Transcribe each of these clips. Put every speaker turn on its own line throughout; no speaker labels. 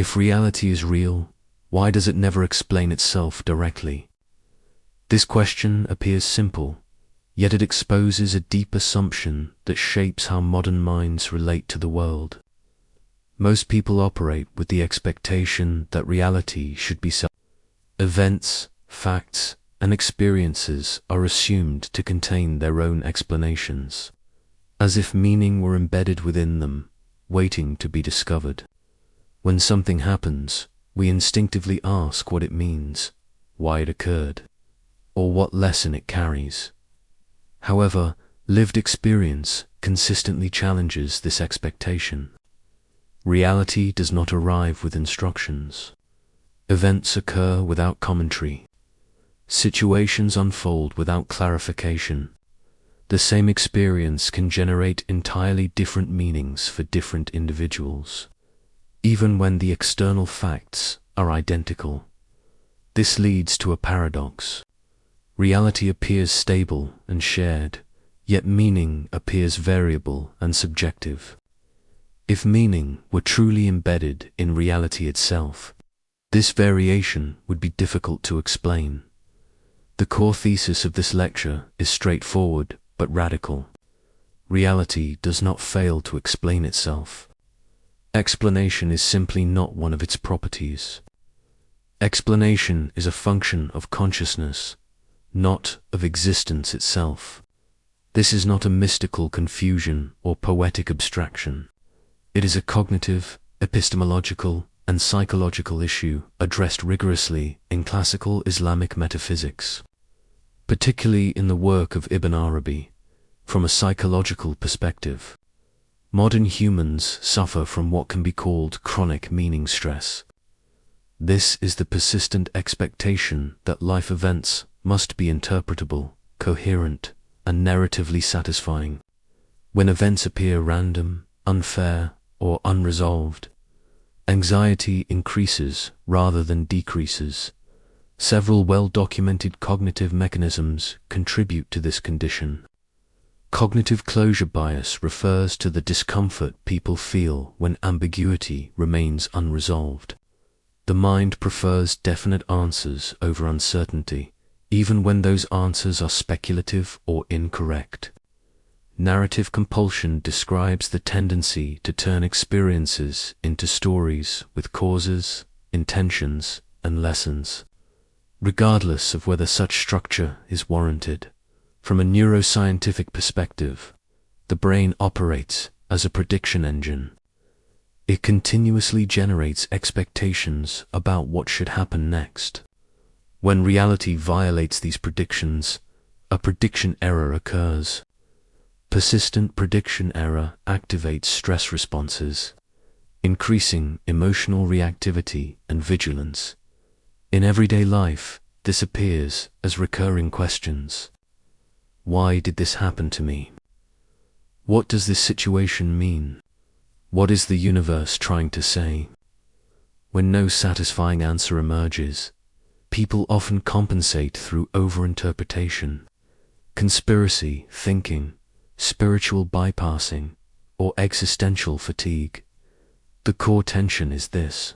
If reality is real, why does it never explain itself directly? This question appears simple, yet it exposes a deep assumption that shapes how modern minds relate to the world. Most people operate with the expectation that reality should be self. Events, facts, and experiences are assumed to contain their own explanations, as if meaning were embedded within them, waiting to be discovered. When something happens, we instinctively ask what it means, why it occurred, or what lesson it carries. However, lived experience consistently challenges this expectation. Reality does not arrive with instructions. Events occur without commentary. Situations unfold without clarification. The same experience can generate entirely different meanings for different individuals, even when the external facts are identical. This leads to a paradox. Reality appears stable and shared, yet meaning appears variable and subjective. If meaning were truly embedded in reality itself, this variation would be difficult to explain. The core thesis of this lecture is straightforward but radical. Reality does not fail to explain itself. Explanation is simply not one of its properties. Explanation is a function of consciousness, not of existence itself. This is not a mystical confusion or poetic abstraction. It is a cognitive, epistemological, and psychological issue addressed rigorously in classical Islamic metaphysics, particularly in the work of Ibn Arabi. From a psychological perspective, modern humans suffer from what can be called chronic meaning stress. This is the persistent expectation that life events must be interpretable, coherent, and narratively satisfying. When events appear random, unfair, or unresolved, anxiety increases rather than decreases. Several well-documented cognitive mechanisms contribute to this condition. Cognitive closure bias refers to the discomfort people feel when ambiguity remains unresolved. The mind prefers definite answers over uncertainty, even when those answers are speculative or incorrect. Narrative compulsion describes the tendency to turn experiences into stories with causes, intentions, and lessons, regardless of whether such structure is warranted. From a neuroscientific perspective, the brain operates as a prediction engine. It continuously generates expectations about what should happen next. When reality violates these predictions, a prediction error occurs. Persistent prediction error activates stress responses, increasing emotional reactivity and vigilance. In everyday life, this appears as recurring questions. Why did this happen to me? What does this situation mean? What is the universe trying to say? When no satisfying answer emerges, people often compensate through overinterpretation, conspiracy thinking, spiritual bypassing, or existential fatigue. The core tension is this.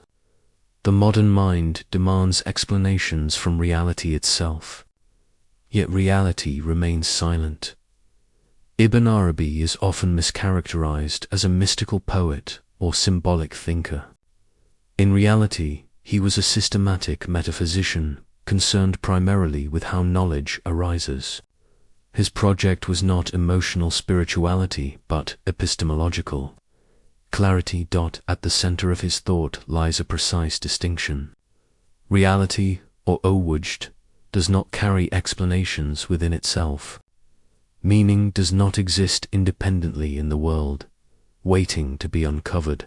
The modern mind demands explanations from reality itself, yet reality remains silent. Ibn Arabi is often mischaracterized as a mystical poet or symbolic thinker. In reality, he was a systematic metaphysician concerned primarily with how knowledge arises. His project was not emotional spirituality, but epistemological. Clarity. At the center of his thought lies a precise distinction. Reality, or wujd, does not carry explanations within itself. Meaning does not exist independently in the world, waiting to be uncovered.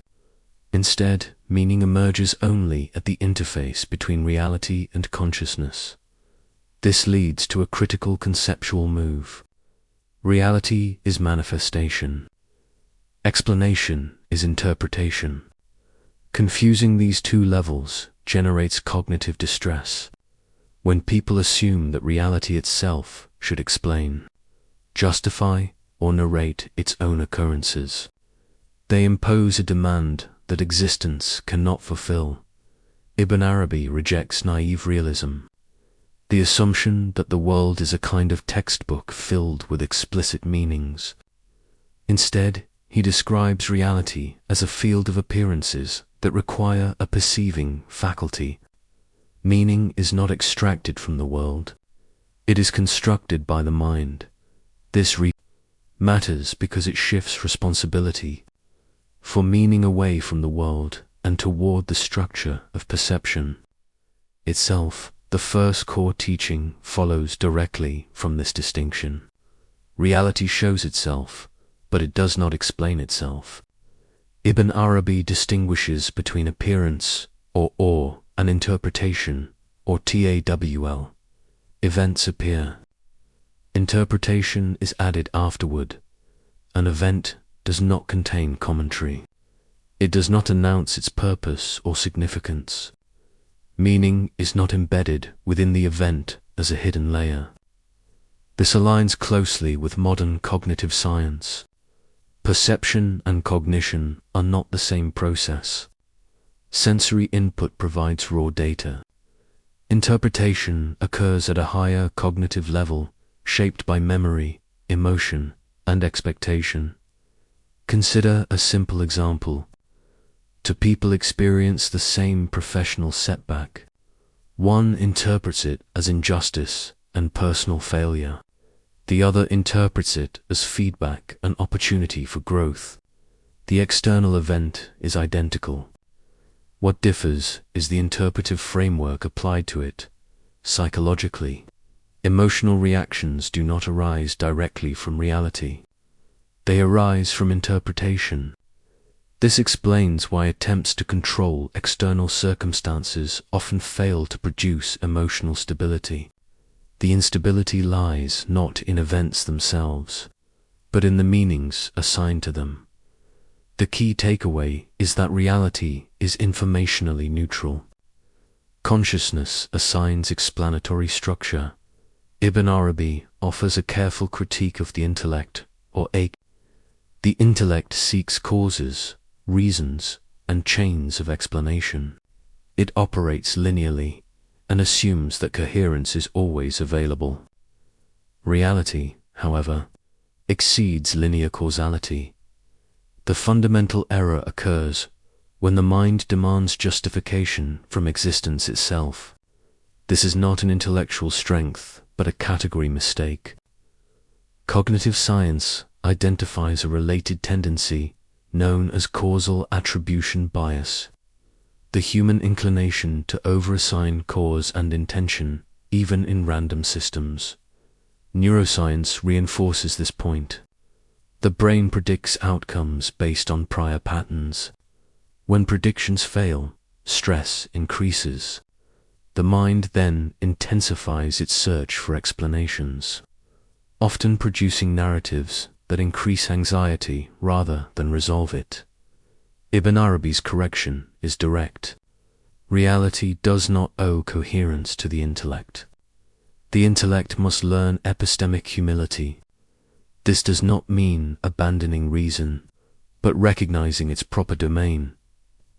Instead, meaning emerges only at the interface between reality and consciousness. This leads to a critical conceptual move. Reality is manifestation. Explanation is interpretation. Confusing these two levels generates cognitive distress. When people assume that reality itself should explain, justify, or narrate its own occurrences, they impose a demand that existence cannot fulfill. Ibn Arabi rejects naive realism, the assumption that the world is a kind of textbook filled with explicit meanings. Instead, he describes reality as a field of appearances that require a perceiving faculty. Meaning is not extracted from the world. It is constructed by the mind. This matters because it shifts responsibility for meaning away from the world and toward the structure of perception itself. The first core teaching follows directly from this distinction. Reality shows itself, but it does not explain itself. Ibn Arabi distinguishes between appearance, or and interpretation, or tawl. Events appear. Interpretation is added afterward. An event does not contain commentary. It does not announce its purpose or significance. Meaning is not embedded within the event as a hidden layer. This aligns closely with modern cognitive science. Perception and cognition are not the same process. Sensory input provides raw data. Interpretation occurs at a higher cognitive level, shaped by memory, emotion, and expectation. Consider a simple example. Two people experience the same professional setback. One interprets it as injustice and personal failure. The other interprets it as feedback and opportunity for growth. The external event is identical. What differs is the interpretive framework applied to it. Psychologically, emotional reactions do not arise directly from reality. They arise from interpretation. This explains why attempts to control external circumstances often fail to produce emotional stability. The instability lies not in events themselves, but in the meanings assigned to them. The key takeaway is that reality is informationally neutral. Consciousness assigns explanatory structure. Ibn Arabi offers a careful critique of the intellect, or a. The intellect seeks causes, reasons, and chains of explanation. It operates linearly and assumes that coherence is always available. Reality, however, exceeds linear causality. The fundamental error occurs when the mind demands justification from existence itself. This is not an intellectual strength, but a category mistake. Cognitive science identifies a related tendency known as causal attribution bias, the human inclination to overassign cause and intention, even in random systems. Neuroscience reinforces this point. The brain predicts outcomes based on prior patterns. When predictions fail, stress increases. The mind then intensifies its search for explanations, often producing narratives that increase anxiety rather than resolve it. Ibn Arabi's correction is direct. Reality does not owe coherence to the intellect. The intellect must learn epistemic humility. This does not mean abandoning reason, but recognizing its proper domain.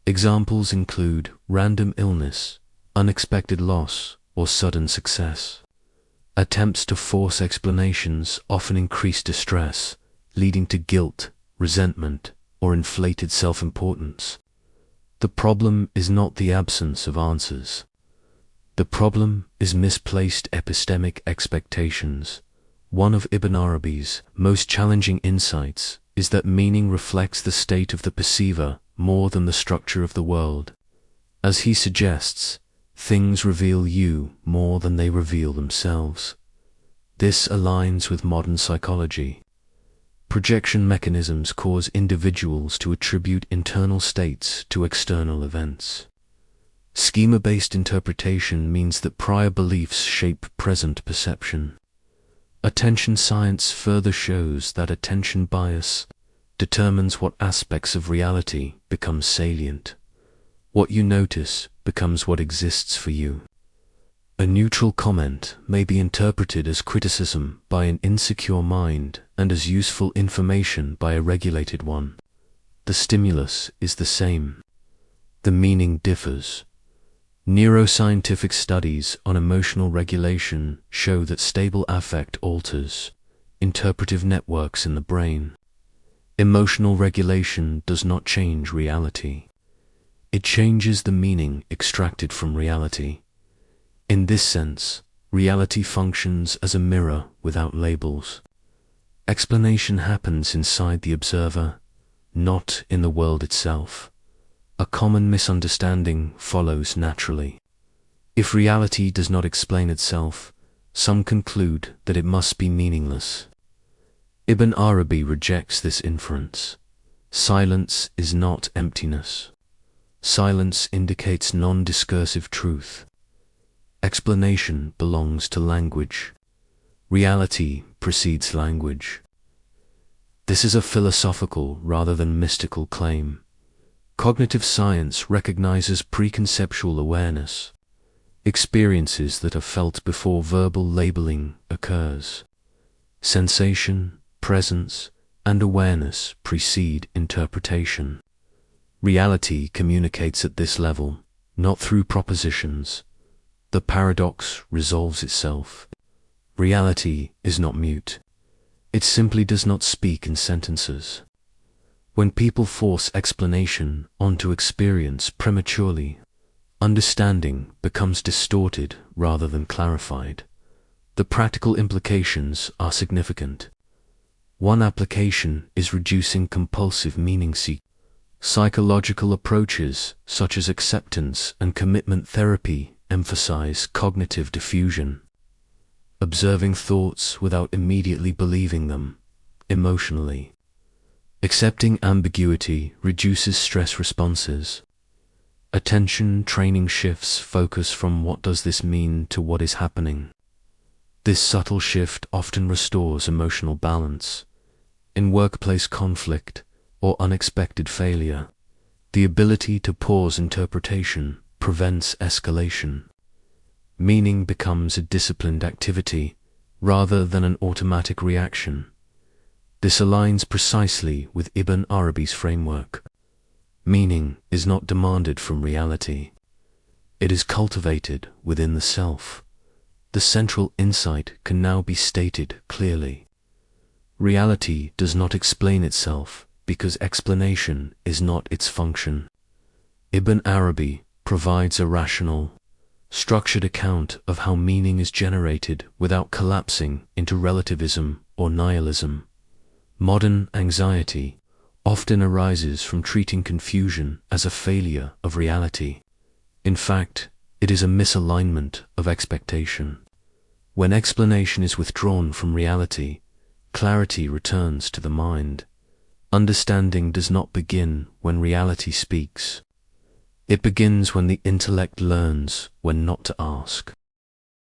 Examples include random illness, unexpected loss, or sudden success. Attempts to force explanations often increase distress, leading to guilt, resentment, or inflated self-importance. The problem is not the absence of answers. The problem is misplaced epistemic expectations. One of Ibn Arabi's most challenging insights is that meaning reflects the state of the perceiver more than the structure of the world. As he suggests, things reveal you more than they reveal themselves. This aligns with modern psychology. Projection mechanisms cause individuals to attribute internal states to external events. Schema-based interpretation means that prior beliefs shape present perception. Attention science further shows that attention bias determines what aspects of reality become salient. What you notice becomes what exists for you. A neutral comment may be interpreted as criticism by an insecure mind and as useful information by a regulated one. The stimulus is the same. the meaning differs. Neuroscientific studies on emotional regulation show that stable affect alters interpretive networks in the brain. Emotional regulation does not change reality. It changes the meaning extracted from reality. In this sense, reality functions as a mirror without labels. Explanation happens inside the observer, not in the world itself. A common misunderstanding follows naturally. If reality does not explain itself, some conclude that it must be meaningless. Ibn Arabi rejects this inference. Silence is not emptiness. Silence indicates non-discursive truth. Explanation belongs to language. Reality precedes language. This is a philosophical rather than mystical claim. Cognitive science recognizes preconceptual awareness, experiences that are felt before verbal labeling occurs. Sensation, presence, and awareness precede interpretation. Reality communicates at this level, not through propositions. The paradox resolves itself. Reality is not mute. It simply does not speak in sentences. When people force explanation onto experience prematurely, understanding becomes distorted rather than clarified. The practical implications are significant. One application is reducing compulsive meaning seeking. Psychological approaches such as acceptance and commitment therapy emphasize cognitive diffusion, observing thoughts without immediately believing them, emotionally. Accepting ambiguity reduces stress responses. Attention training shifts focus from what does this mean to what is happening. This subtle shift often restores emotional balance. In workplace conflict or unexpected failure, the ability to pause interpretation prevents escalation. Meaning becomes a disciplined activity rather than an automatic reaction. This aligns precisely with Ibn Arabi's framework. Meaning is not demanded from reality. It is cultivated within the self. The central insight can now be stated clearly. Reality does not explain itself because explanation is not its function. Ibn Arabi provides a rational, structured account of how meaning is generated without collapsing into relativism or nihilism. Modern anxiety often arises from treating confusion as a failure of reality. In fact, it is a misalignment of expectation. When explanation is withdrawn from reality, clarity returns to the mind. Understanding does not begin when reality speaks. It begins when the intellect learns when not to ask.